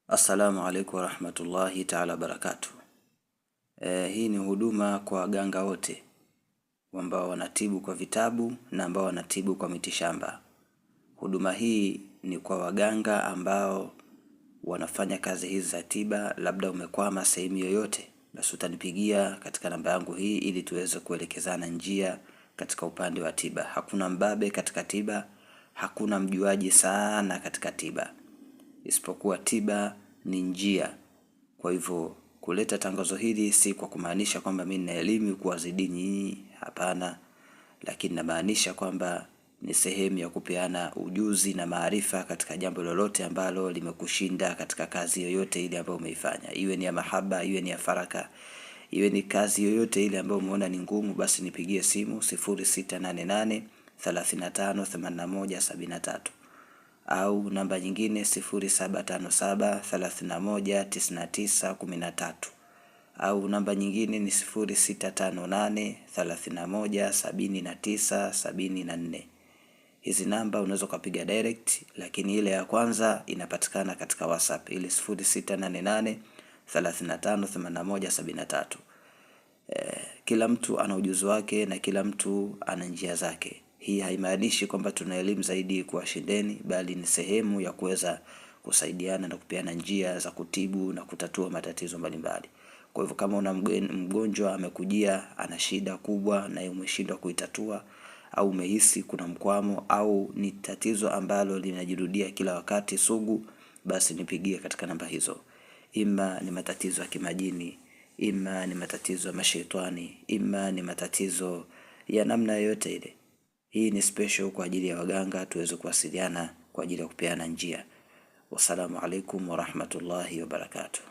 Assalamu alaikum warahmatullahi ta'ala barakatuh. Hii ni huduma kwa waganga wote ambao wanatibu kwa vitabu na ambao wanatibu kwa mitishamba. Huduma hii ni kwa waganga ambao wanafanya kazi hizi za tiba. Labda umekwama sehemu yoyote, basi utanipigia katika namba yangu hii ili tuweze kuelekezana njia katika upande wa tiba. Hakuna mbabe katika tiba, hakuna mjuaji sana katika tiba. Isipokuwa tiba ni njia. Kwa hivyo kuleta tangazo hili si kwa kumaanisha kwamba mimi nina elimu kuwazidi nyinyi, hapana, lakini namaanisha kwamba ni sehemu ya kupeana ujuzi na maarifa katika jambo lolote ambalo limekushinda katika kazi yoyote ile ambayo umeifanya. Iwe ni ya mahaba, iwe ni ya faraka, iwe ni kazi yoyote ile ambayo umeona ni ngumu, basi nipigie simu 0688 35 81 73 au namba nyingine 0757 31 99 13 au namba nyingine ni 0658 31 79 74. Hizi namba unaweza kupiga direct, lakini ile ya kwanza inapatikana katika WhatsApp, ile 0688 35 81 73. Kila mtu ana ujuzi wake na kila mtu ana njia zake. Hii haimaanishi kwamba tuna elimu zaidi kuwashindeni, bali ni sehemu ya kuweza kusaidiana na kupeana njia za kutibu na kutatua matatizo mbalimbali. Kwa hivyo kama una mgonjwa amekujia ana shida kubwa na umeshindwa kuitatua, au umehisi kuna mkwamo au ni tatizo ambalo linajirudia kila wakati sugu, basi nipigie katika namba hizo. Ima ni matatizo ya kimajini, ima ni matatizo ya mashaitani, ima ni matatizo ya namna yoyote ile. Hii ni special kwa ajili ya waganga tuweze kuwasiliana kwa ajili ya kupeana njia. Wassalamu alaikum warahmatullahi wabarakatuh.